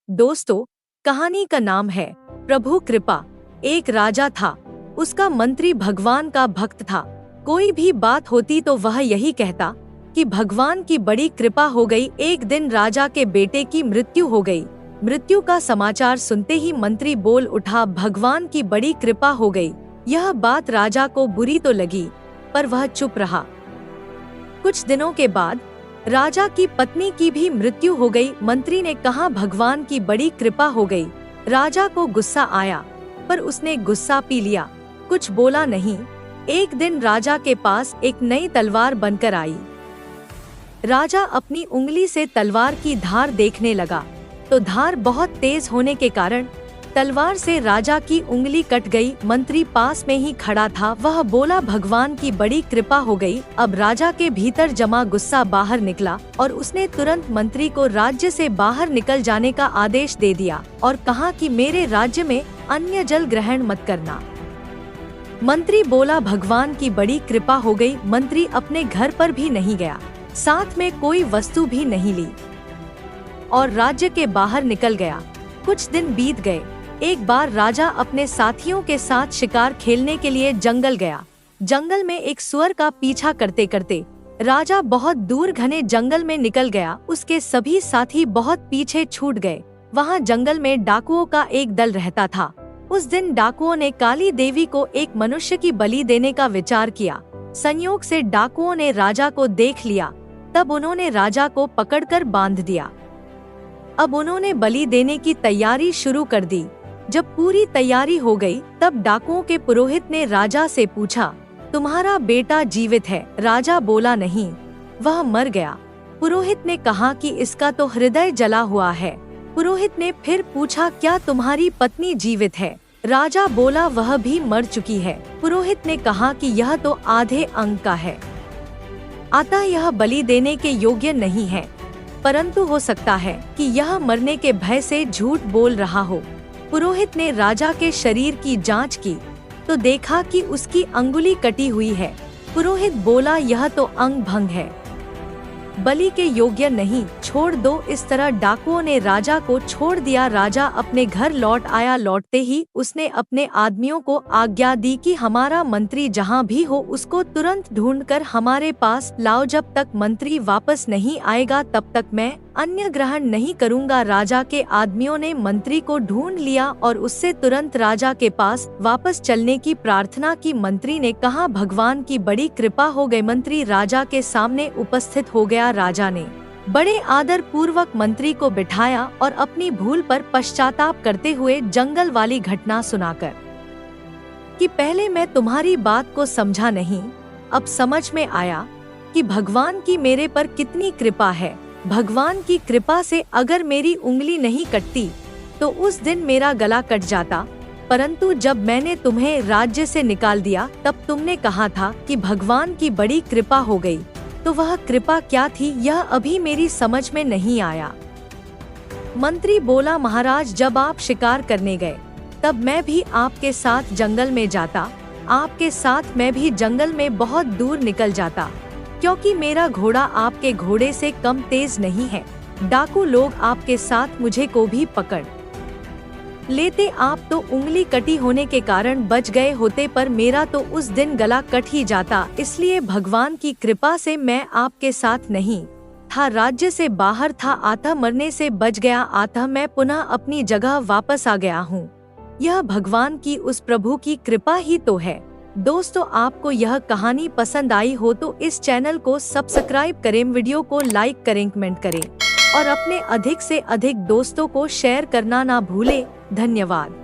दोस्तों, कहानी का नाम है प्रभु कृपा। एक राजा था, उसका मंत्री भगवान का भक्त था। कोई भी बात होती तो वह यही कहता कि भगवान की बड़ी कृपा हो गई। एक दिन राजा के बेटे की मृत्यु हो गई। मृत्यु का समाचार सुनते ही मंत्री बोल उठा, भगवान की बड़ी कृपा हो गई। यह बात राजा को बुरी तो लगी, पर वह चुप रहा। कुछ दिनों के बाद राजा की पत्नी की भी मृत्यु हो गई। मंत्री ने कहा, भगवान की बड़ी कृपा हो गई। राजा को गुस्सा आया, पर उसने गुस्सा पी लिया, कुछ बोला नहीं। एक दिन राजा के पास एक नई तलवार बनकर आई। राजा अपनी उंगली से तलवार की धार देखने लगा, तो धार बहुत तेज होने के कारण तलवार से राजा की उंगली कट गई। मंत्री पास में ही खड़ा था, वह बोला, भगवान की बड़ी कृपा हो गई। अब राजा के भीतर जमा गुस्सा बाहर निकला और उसने तुरंत मंत्री को राज्य से बाहर निकल जाने का आदेश दे दिया और कहा कि मेरे राज्य में अन्य जल ग्रहण मत करना। मंत्री बोला, भगवान की बड़ी कृपा हो गई। मंत्री अपने घर पर भी नहीं गया, साथ में कोई वस्तु भी नहीं ली और राज्य के बाहर निकल गया। कुछ दिन बीत गए। एक बार राजा अपने साथियों के साथ शिकार खेलने के लिए जंगल गया। जंगल में एक सुअर का पीछा करते करते राजा बहुत दूर घने जंगल में निकल गया। उसके सभी साथी बहुत पीछे छूट गए। वहाँ जंगल में डाकुओं का एक दल रहता था। उस दिन डाकुओं ने काली देवी को एक मनुष्य की बलि देने का विचार किया। संयोग से डाकुओं ने राजा को देख लिया, तब उन्होंने राजा को पकड़कर बांध दिया। अब उन्होंने बलि देने की तैयारी शुरू कर दी। जब पूरी तैयारी हो गई, तब डाकुओं के पुरोहित ने राजा से पूछा, तुम्हारा बेटा जीवित है? राजा बोला, नहीं, वह मर गया। पुरोहित ने कहा कि इसका तो हृदय जला हुआ है। पुरोहित ने फिर पूछा, क्या तुम्हारी पत्नी जीवित है? राजा बोला, वह भी मर चुकी है। पुरोहित ने कहा कि यह तो आधे अंग का है, अतः यह बलि देने के योग्य नहीं है, परंतु हो सकता है कि यह मरने के भय से झूठ बोल रहा हो। पुरोहित ने राजा के शरीर की जांच की तो देखा कि उसकी अंगुली कटी हुई है। पुरोहित बोला, यह तो अंग भंग है, बलि के योग्य नहीं, छोड़ दो। इस तरह डाकुओं ने राजा को छोड़ दिया। राजा अपने घर लौट आया। लौटते ही उसने अपने आदमियों को आज्ञा दी कि हमारा मंत्री जहाँ भी हो उसको तुरंत ढूंढकर हमारे पास लाओ। जब तक मंत्री वापस नहीं आएगा तब तक मैं अन्य ग्रहण नहीं करूँगा। राजा के आदमियों ने मंत्री को ढूंढ लिया और उससे तुरंत राजा के पास वापस चलने की प्रार्थना की। मंत्री ने कहा, भगवान की बड़ी कृपा हो गई। मंत्री राजा के सामने उपस्थित हो गया। राजा ने बड़े आदर पूर्वक मंत्री को बिठाया और अपनी भूल पर पश्चाताप करते हुए जंगल वाली घटना सुनाकर कि पहले मैं तुम्हारी बात को समझा नहीं, अब समझ में आया कि भगवान की मेरे पर कितनी कृपा है। भगवान की कृपा से अगर मेरी उंगली नहीं कटती तो उस दिन मेरा गला कट जाता, परंतु जब मैंने तुम्हें राज्य से निकाल दिया तब तुमने कहा था कि भगवान की बड़ी कृपा हो गई, तो वह कृपा क्या थी यह अभी मेरी समझ में नहीं आया। मंत्री बोला, महाराज, जब आप शिकार करने गए तब मैं भी आपके साथ जंगल में जाता। आपके साथ मैं भी जंगल में बहुत दूर निकल जाता, क्योंकि मेरा घोड़ा आपके घोड़े से कम तेज नहीं है। डाकू लोग आपके साथ मुझे को भी पकड़ लेते, आप तो उंगली कटी होने के कारण बच गए होते, पर मेरा तो उस दिन गला कट ही जाता। इसलिए भगवान की कृपा से मैं आपके साथ नहीं था, राज्य से बाहर था, अतः मरने से बच गया, अतः मैं पुनः अपनी जगह वापस आ गया हूँ। यह भगवान की उस प्रभु की कृपा ही तो है। दोस्तों, आपको यह कहानी पसंद आई हो तो इस चैनल को सब्सक्राइब करें, वीडियो को लाइक करें, कमेंट करें और अपने अधिक से अधिक दोस्तों को शेयर करना ना भूलें। धन्यवाद।